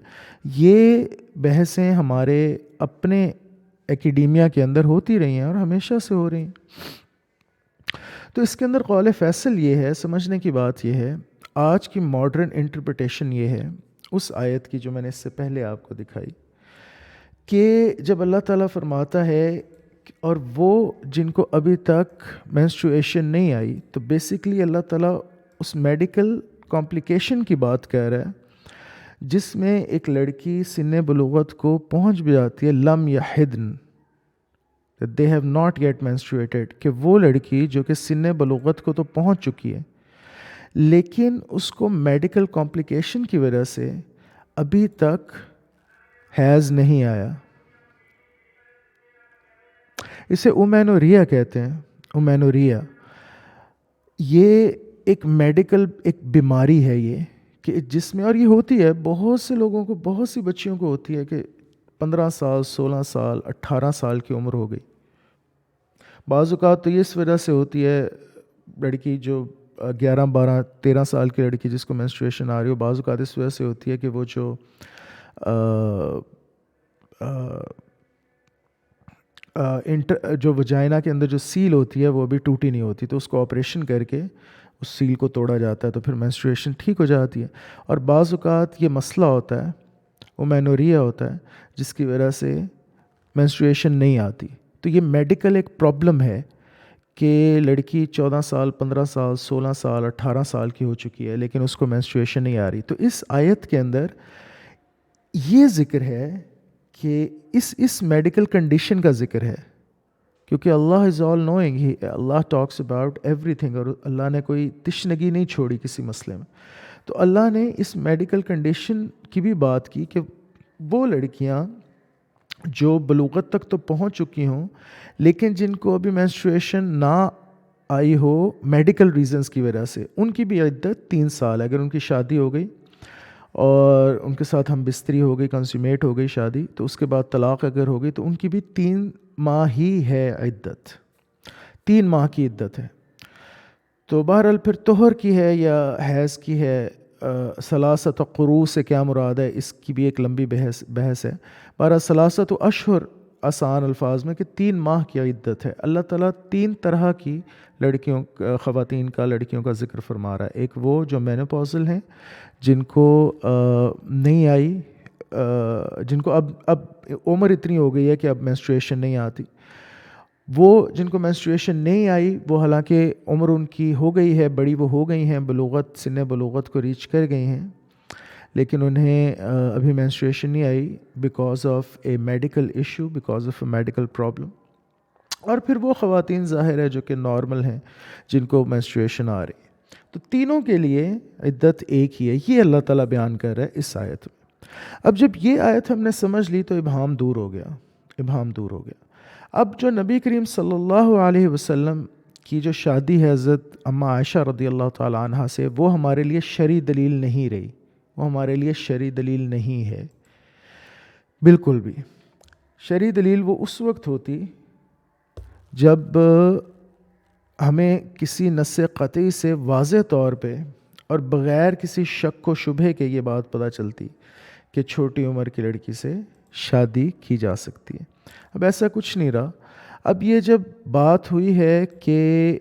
یہ بحثیں ہمارے اپنے ایکیڈیمیا کے اندر ہوتی رہی ہیں اور ہمیشہ سے ہو رہی ہیں. تو اس کے اندر قول فیصل یہ ہے، سمجھنے کی بات یہ ہے، آج کی ماڈرن انٹرپریٹیشن یہ ہے اس آیت کی جو میں نے اس سے پہلے آپ کو دکھائی، کہ جب اللہ تعالیٰ فرماتا ہے اور وہ جن کو ابھی تک مینسٹرویشن نہیں آئی، تو بیسیکلی اللہ تعالیٰ اس میڈیکل کمپلیکیشن کی بات کہہ رہا ہے جس میں ایک لڑکی سن بلوغت کو پہنچ بھی جاتی ہے، لم یحدن، they have not yet menstruated، کہ وہ لڑکی جو کہ سن بلوغت کو تو پہنچ چکی ہے لیکن اس کو میڈیکل کمپلیکیشن کی وجہ سے ابھی تک حیض نہیں آیا. اسے اومینوریا کہتے ہیں. اومینوریا یہ ایک میڈیکل ایک بیماری ہے، یہ کہ جس میں، اور یہ ہوتی ہے بہت سے لوگوں کو، بہت سی بچیوں کو ہوتی ہے کہ 15 سال، 16 سال، 18 سال کی عمر ہو گئی. بعض اوقات تو یہ اس وجہ سے ہوتی ہے، لڑکی جو 11، 12، 13 سال کی لڑکی جس کو مینسٹریشن آ رہی ہو، بعض اوقات اس وجہ سے ہوتی ہے کہ وہ جو وجائنا کے اندر جو سیل ہوتی ہے وہ ابھی ٹوٹی نہیں ہوتی، تو اس کو آپریشن کر کے اس سیل کو توڑا جاتا ہے، تو پھر مینسٹریشن ٹھیک ہو جاتی ہے. اور بعض اوقات یہ مسئلہ ہوتا ہے، اومینوریا ہوتا ہے، جس کی وجہ سے مینسٹریشن نہیں آتی. تو یہ میڈیکل ایک پرابلم ہے کہ لڑکی 14 سال، 15 سال، 16 سال، 18 سال کی ہو چکی ہے لیکن اس کو مینسٹریشن نہیں آ رہی. تو اس آیت کے اندر یہ ذکر ہے کہ اس میڈیکل کنڈیشن کا ذکر ہے، کیونکہ Allah is all knowing, Allah talks about everything, اور اللہ نے کوئی تشنگی نہیں چھوڑی کسی مسئلے میں. تو اللہ نے اس میڈیکل کنڈیشن کی بھی بات کی کہ وہ لڑکیاں جو بلوغت تک تو پہنچ چکی ہوں لیکن جن کو ابھی مینسٹریشن نہ آئی ہو میڈیکل ریزنز کی وجہ سے، ان کی بھی عدت 3 سال ہے. اگر ان کی شادی ہو گئی اور ان کے ساتھ ہم بستری ہو گئی، کنسومیٹ ہو گئی شادی، تو اس کے بعد طلاق اگر ہو گئی تو ان کی بھی 3 ماہ ہی ہے عدت، 3 ماہ کی عدت ہے. تو بہرحال پھر طہر کی ہے یا حیض کی ہے، ثلاثت قروء سے کیا مراد ہے، اس کی بھی ایک لمبی بحث ہے. بہرحال ثلاثت اشہر آسان الفاظ میں کہ 3 ماہ کی عدت ہے. اللہ تعالیٰ 3 طرح کی لڑکیوں خواتین کا لڑکیوں کا ذکر فرما رہا ہے. ایک وہ جو مینوپوزل ہیں، جن کو نہیں آئی، جن کو اب عمر اتنی ہو گئی ہے کہ اب مینسٹریشن نہیں آتی. وہ جن کو مینسٹریشن نہیں آئی، وہ حالانکہ عمر ان کی ہو گئی ہے، بڑی وہ ہو گئی ہیں، بلوغت سن بلوغت کو ریچ کر گئی ہیں، لیکن انہیں ابھی مینسٹریشن نہیں آئی because of a medical issue, because of a medical problem. اور پھر وہ خواتین ظاہر ہے جو کہ نارمل ہیں، جن کو مینسٹریشن آ رہی. تو تینوں کے لیے عدت ایک ہی ہے. یہ اللہ تعالیٰ بیان کر رہا ہے اس آیت میں. اب جب یہ آیت ہم نے سمجھ لی تو ابہام دور ہو گیا. اب جو نبی کریم صلی اللہ علیہ وسلم کی جو شادی ہے حضرت اماں عائشہ رضی اللہ تعالیٰ عنہ سے، وہ ہمارے لیے شرعی دلیل نہیں رہی، وہ ہمارے لیے شرعی دلیل نہیں ہے بالکل بھی. شرعی دلیل وہ اس وقت ہوتی جب ہمیں کسی نص قطعی سے واضح طور پہ اور بغیر کسی شک و شبہے کے یہ بات پتہ چلتی کہ چھوٹی عمر کی لڑکی سے شادی کی جا سکتی ہے. اب ایسا کچھ نہیں رہا. اب یہ جب بات ہوئی ہے کہ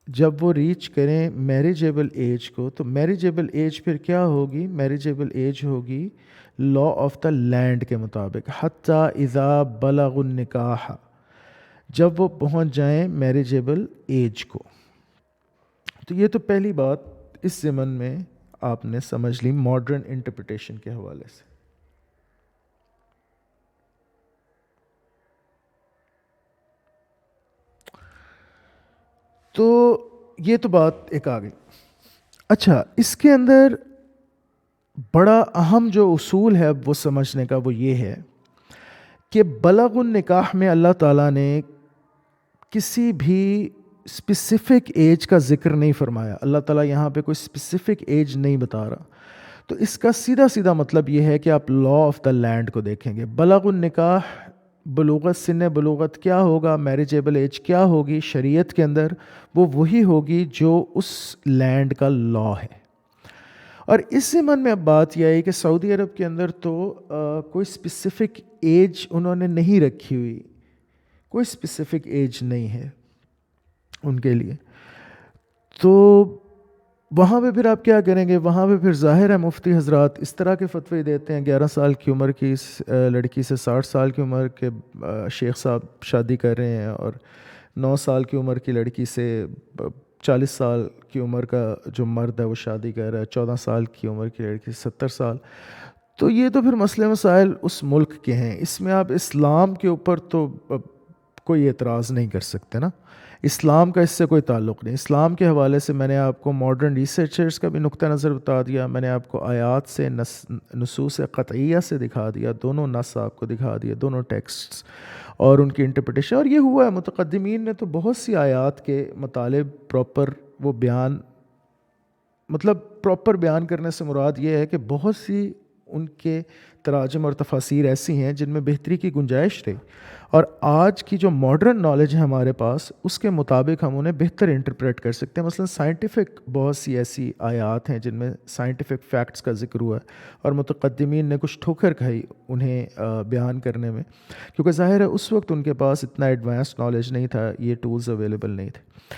جب وہ ریچ کریں میریجیبل ایج کو، تو میریجیبل ایج پھر کیا ہوگی؟ میریجیبل ایج ہوگی لا آف دا لینڈ کے مطابق، حتیٰ اذا بلغ النکاح، جب وہ پہنچ جائیں میریجیبل ایج کو. تو یہ تو پہلی بات اس ضمن میں آپ نے سمجھ لی ماڈرن انٹرپریٹیشن کے حوالے سے. تو یہ تو بات ایک آ گئی. اچھا، اس کے اندر بڑا اہم جو اصول ہے وہ سمجھنے کا وہ یہ ہے کہ بلغ النکاح میں اللہ تعالیٰ نے کسی بھی اسپیسیفک ایج کا ذکر نہیں فرمایا. اللہ تعالیٰ یہاں پہ کوئی اسپیسیفک ایج نہیں بتا رہا. تو اس کا سیدھا مطلب یہ ہے کہ آپ لا آف دا لینڈ کو دیکھیں گے. بلغ النکاح، بلوغت، سن بلوغت کیا ہوگا، میریجیبل ایج کیا ہوگی شریعت کے اندر، وہ وہی ہوگی جو اس لینڈ کا لا ہے. اور اس ضمن میں اب بات یہ ہے کہ سعودی عرب کے اندر تو کوئی اسپیسیفک ایج انہوں نے نہیں رکھی ہوئی، کوئی اسپیسیفک ایج نہیں ہے ان کے لیے. تو وہاں پہ پھر آپ کیا کریں گے؟ وہاں پہ پھر ظاہر ہے مفتی حضرات اس طرح کے فتوی دیتے ہیں. 11 سال کی عمر کی لڑکی سے 60 سال کی عمر کے شیخ صاحب شادی کر رہے ہیں، اور 9 سال کی عمر کی لڑکی سے 40 سال کی عمر کا جو مرد ہے وہ شادی کر رہا ہے، 14 سال کی عمر کی لڑکی سے 70 سال. تو یہ تو پھر مسئلے مسائل اس ملک کے ہیں. اس میں آپ اسلام کے اوپر تو کوئی اعتراض نہیں کر سکتے نا. اسلام کا اس سے کوئی تعلق نہیں. اسلام کے حوالے سے میں نے آپ کو ماڈرن ریسرچرز کا بھی نقطہ نظر بتا دیا، میں نے آپ کو آیات سے نصوص قطعیہ سے دکھا دیا، دونوں نص آپ کو دکھا دیا، دونوں ٹیکسٹس اور ان کی انٹرپریٹیشن. اور یہ ہوا ہے متقدمین نے تو بہت سی آیات کے مطالب پراپر وہ بیان، مطلب پراپر بیان کرنے سے مراد یہ ہے کہ بہت سی ان کے تراجم اور تفاسیر ایسی ہیں جن میں بہتری کی گنجائش رہی، اور آج کی جو ماڈرن نالج ہے ہمارے پاس اس کے مطابق ہم انہیں بہتر انٹرپریٹ کر سکتے ہیں. مثلا سائنٹیفک بہت سی ایسی آیات ہیں جن میں سائنٹیفک فیکٹس کا ذکر ہوا ہے، اور متقدمین نے کچھ ٹھوکر کھائی انہیں بیان کرنے میں، کیونکہ ظاہر ہے اس وقت ان کے پاس اتنا ایڈوانس نالج نہیں تھا، یہ ٹولز اویلیبل نہیں تھے.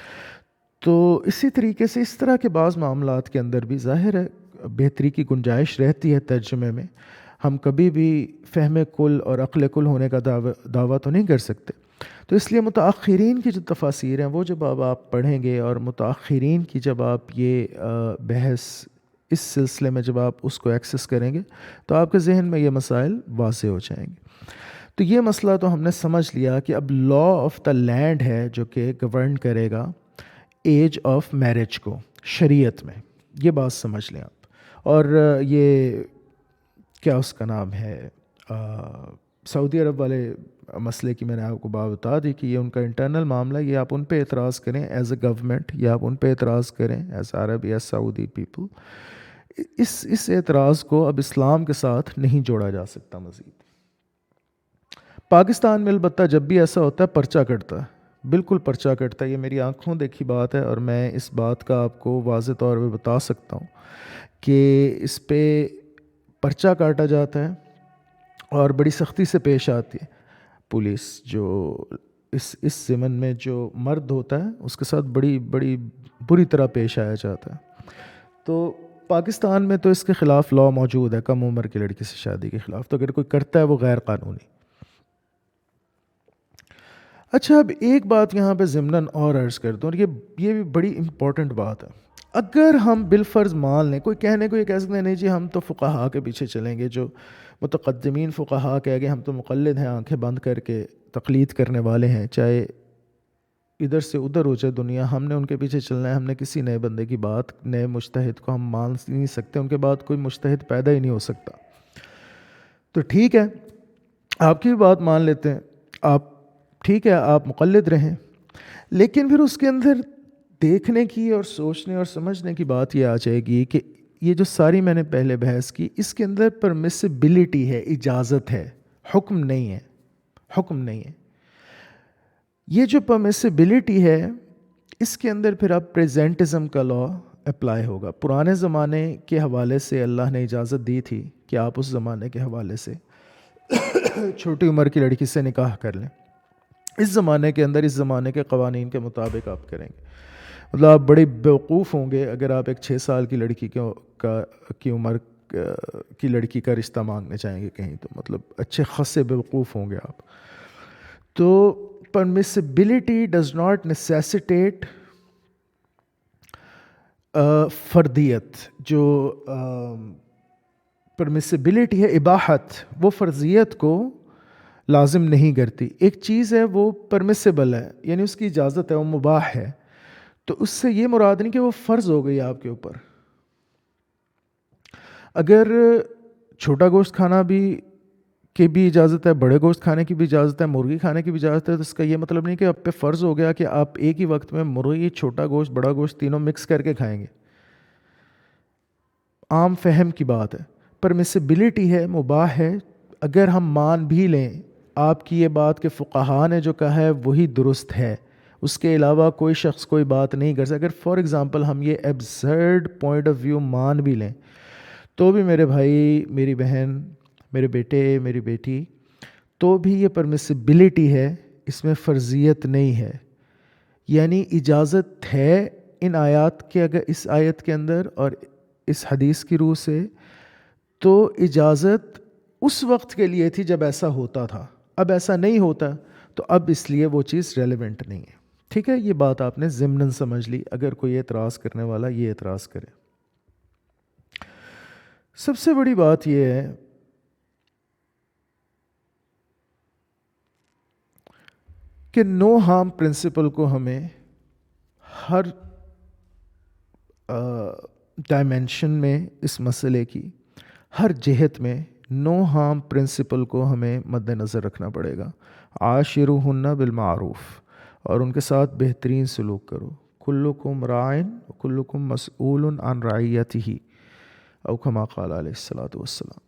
تو اسی طریقے سے اس طرح کے بعض معاملات کے اندر بھی ظاہر ہے بہتری کی گنجائش رہتی ہے ترجمے میں. ہم کبھی بھی فہم کل اور عقل کل ہونے کا دعویٰ تو نہیں کر سکتے. تو اس لیے متاخرین کی جو تفاسیر ہیں وہ جب آپ پڑھیں گے، اور متاخرین کی جب آپ یہ بحث اس سلسلے میں جب آپ اس کو ایکسس کریں گے تو آپ کے ذہن میں یہ مسائل واضح ہو جائیں گے. تو یہ مسئلہ تو ہم نے سمجھ لیا کہ اب لا آف دا لینڈ ہے جو کہ گورن کرے گا ایج آف میرج کو شریعت میں. یہ بات سمجھ لیں آپ. اور یہ کیا اس کا نام ہے، سعودی عرب والے مسئلے کی میں نے آپ کو بات بتا دی کہ یہ ان کا انٹرنل معاملہ ہے. یہ آپ ان پہ اعتراض کریں ایز اے گورنمنٹ، یا آپ ان پہ اعتراض کریں ایز عرب یا سعودی پیپل. اس اعتراض کو اب اسلام کے ساتھ نہیں جوڑا جا سکتا مزید. پاکستان میں البتہ جب بھی ایسا ہوتا ہے پرچہ کٹتا ہے، بالکل پرچہ کٹتا ہے. یہ میری آنکھوں دیکھی بات ہے، اور میں اس بات کا آپ کو واضح طور پہ بتا سکتا ہوں کہ اس پہ پرچہ کاٹا جاتا ہے اور بڑی سختی سے پیش آتی ہے پولیس. جو اس ضمن میں جو مرد ہوتا ہے اس کے ساتھ بڑی بری طرح پیش آیا جاتا ہے. تو پاکستان میں تو اس کے خلاف لا موجود ہے، کم عمر کی لڑکی سے شادی کے خلاف. تو اگر کوئی کرتا ہے وہ غیر قانونی. اچھا، اب ایک بات یہاں پہ ضمناً اور عرض کر دوں، اور یہ بھی بڑی امپورٹنٹ بات ہے. اگر ہم بالفرض مان لیں، کوئی کہنے کو یہ کہہ سکتے ہیں نہیں جی ہم تو فقہا کے پیچھے چلیں گے، جو متقدمین فقہا کہہ گئے ہم تو مقلد ہیں، آنکھیں بند کر کے تقلید کرنے والے ہیں، چاہے ادھر سے ادھر ہو جائے دنیا، ہم نے ان کے پیچھے چلنا ہے. ہم نے کسی نئے بندے کی بات، نئے مجتہد کو ہم مان نہیں سکتے، ان کے بعد کوئی مجتہد پیدا ہی نہیں ہو سکتا. تو ٹھیک ہے، آپ کی بھی بات مان لیتے ہیں، آپ ٹھیک ہے آپ مقلد رہیں. لیکن پھر اس کے اندر دیکھنے کی اور سوچنے اور سمجھنے کی بات یہ آ جائے گی کہ یہ جو ساری میں نے پہلے بحث کی، اس کے اندر پرمیسیبلٹی ہے، اجازت ہے، حکم نہیں ہے. حکم نہیں ہے. یہ جو پرمیسیبلٹی ہے اس کے اندر پھر اب پریزنٹزم کا لا اپلائی ہوگا. پرانے زمانے کے حوالے سے اللہ نے اجازت دی تھی کہ آپ اس زمانے کے حوالے سے چھوٹی عمر کی لڑکی سے نکاح کر لیں. اس زمانے کے اندر اس زمانے کے قوانین کے مطابق آپ کریں گے. مطلب آپ بڑے بیوقوف ہوں گے اگر آپ ایک 6 سال کی لڑکی کی عمر کی لڑکی کا رشتہ مانگنے چاہیں گے کہیں، تو مطلب اچھے خاصے بیوقوف ہوں گے آپ. تو permissibility does not necessitate فردیت. جو پرمیسیبلٹی ہے، اباحت، وہ فرضیت کو لازم نہیں کرتی. ایک چیز ہے وہ پرمیسیبل ہے، یعنی اس کی اجازت ہے، وہ مباح ہے، تو اس سے یہ مراد نہیں کہ وہ فرض ہو گئی آپ کے اوپر. اگر چھوٹا گوشت کھانا کی بھی اجازت ہے، بڑے گوشت کھانے کی بھی اجازت ہے، مرغی کھانے کی بھی اجازت ہے، تو اس کا یہ مطلب نہیں کہ آپ پہ فرض ہو گیا کہ آپ ایک ہی وقت میں مرغی، چھوٹا گوشت، بڑا گوشت تینوں مکس کر کے کھائیں گے. عام فہم کی بات ہے. پرمیسیبلٹی ہے، مباح ہے. اگر ہم مان بھی لیں آپ کی یہ بات کہ فقہا نے جو کہا ہے وہی درست ہے، اس کے علاوہ کوئی شخص کوئی بات نہیں کر سکتا. اگر فار ایگزامپل ہم یہ ایبسرڈ پوائنٹ آف ویو مان بھی لیں، تو بھی میرے بھائی، میری بہن، میرے بیٹے، میری بیٹی، تو بھی یہ پرمیسیبلٹی ہے، اس میں فرضیت نہیں ہے. یعنی اجازت ہے ان آیات کے، اگر اس آیت کے اندر اور اس حدیث کی روح سے، تو اجازت اس وقت کے لیے تھی جب ایسا ہوتا تھا. اب ایسا نہیں ہوتا تو اب اس لیے وہ چیز ریلیونٹ نہیں ہے. ٹھیک ہے، یہ بات آپ نے ضمناً سمجھ لی. اگر کوئی اعتراض کرنے والا یہ اعتراض کرے. سب سے بڑی بات یہ ہے کہ نو ہارم پرنسپل کو ہمیں ہر ڈائمینشن میں، اس مسئلے کی ہر جہت میں نو ہارم پرنسپل کو ہمیں مد نظر رکھنا پڑے گا. عاشروہن بالمعروف، اور ان کے ساتھ بہترین سلوک کرو. کلکم راعن وکلکم مسئول عن رعیتہ، او کما قال علیہ الصلوۃ والسلام.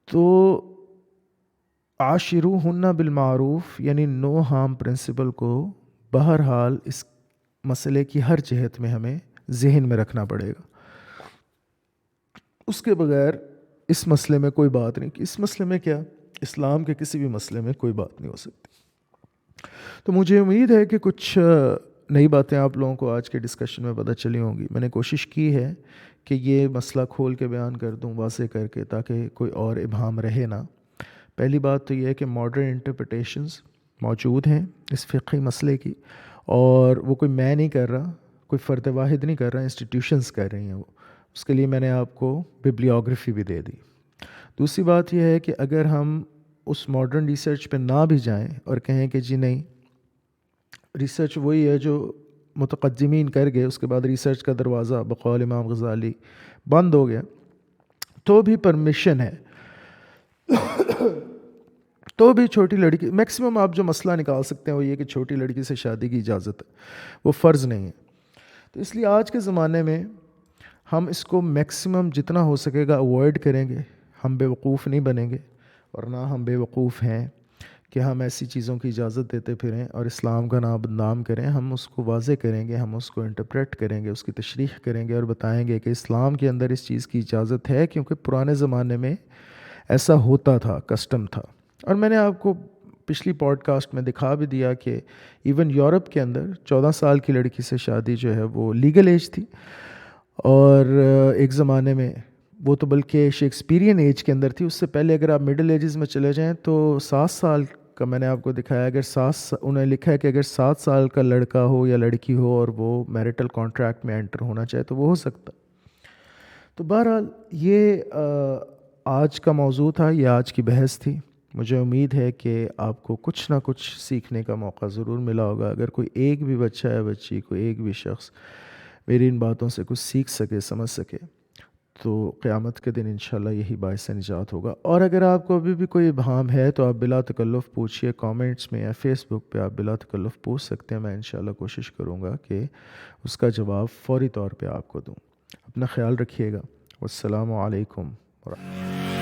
تو عاشروہن بالمعروف یعنی نو ہارم پرنسپل کو بہرحال اس مسئلے کی ہر جہت میں ہمیں ذہن میں رکھنا پڑے گا. اس کے بغیر اس مسئلے میں کوئی بات نہیں. اس مسئلے میں کیا، اسلام کے کسی بھی مسئلے میں کوئی بات نہیں ہو سکتی. تو مجھے امید ہے کہ کچھ نئی باتیں آپ لوگوں کو آج کے ڈسکشن میں پتہ چلی ہوں گی. میں نے کوشش کی ہے کہ یہ مسئلہ کھول کے بیان کر دوں، واضح کر کے، تاکہ کوئی اور ابہام رہے نہ. پہلی بات تو یہ ہے کہ ماڈرن انٹرپریٹیشنز موجود ہیں اس فقہی مسئلے کی، اور وہ کوئی میں نہیں کر رہا، کوئی فرد واحد نہیں کر رہا، انسٹیٹیوشنز کر رہی ہیں وہ. اس کے لیے میں نے آپ کو ببلیوگرافی بھی دے دی. دوسری بات یہ ہے کہ اگر ہم اس ماڈرن ریسرچ پہ نہ بھی جائیں اور کہیں کہ جی نہیں، ریسرچ وہی ہے جو متقدمین کر گئے، اس کے بعد ریسرچ کا دروازہ بقول امام غزالی بند ہو گیا، تو بھی پرمیشن ہے، تو بھی چھوٹی لڑکی میکسیمم آپ جو مسئلہ نکال سکتے ہیں وہ یہ کہ چھوٹی لڑکی سے شادی کی اجازت ہے، وہ فرض نہیں ہے۔ تو اس لیے آج کے زمانے میں ہم اس کو میکسیمم جتنا ہو سکے گا اوائڈ کریں گے، ہم بے وقوف نہیں بنیں گے، اور نہ ہم بے وقوف ہیں کہ ہم ایسی چیزوں کی اجازت دیتے پھریں اور اسلام کا نام بدنام کریں۔ ہم اس کو واضح کریں گے، ہم اس کو انٹرپریٹ کریں گے، اس کی تشریح کریں گے اور بتائیں گے کہ اسلام کے اندر اس چیز کی اجازت ہے، کیونکہ پرانے زمانے میں ایسا ہوتا تھا، کسٹم تھا۔ اور میں نے آپ کو پچھلی پوڈ کاسٹ میں دکھا بھی دیا کہ ایون یورپ کے اندر 14 سال کی لڑکی سے شادی جو ہے وہ لیگل ایج تھی، اور ایک زمانے میں وہ تو بلکہ شیکسپیرین ایج کے اندر تھی، اس سے پہلے اگر آپ مڈل ایجز میں چلے جائیں تو 7 سال کا میں نے آپ کو دکھایا، اگر انہیں لکھا ہے کہ اگر 7 سال کا لڑکا ہو یا لڑکی ہو اور وہ میرٹل کانٹریکٹ میں انٹر ہونا چاہے تو وہ ہو سکتا۔ تو بہرحال یہ آج کا موضوع تھا، یہ آج کی بحث تھی۔ مجھے امید ہے کہ آپ کو کچھ نہ کچھ سیکھنے کا موقع ضرور ملا ہوگا۔ اگر کوئی ایک بھی بچہ یا بچی، کوئی ایک بھی شخص میری ان باتوں سے کچھ سیکھ سکے، سمجھ سکے، تو قیامت کے دن انشاءاللہ یہی باعث نجات ہوگا۔ اور اگر آپ کو ابھی بھی کوئی ابہام ہے تو آپ بلا تکلف پوچھیے، کامنٹس میں یا فیس بک پہ آپ بلا تکلف پوچھ سکتے ہیں، میں انشاءاللہ کوشش کروں گا کہ اس کا جواب فوری طور پہ آپ کو دوں۔ اپنا خیال رکھیے گا۔ والسلام علیکم ورحمۃ اللہ۔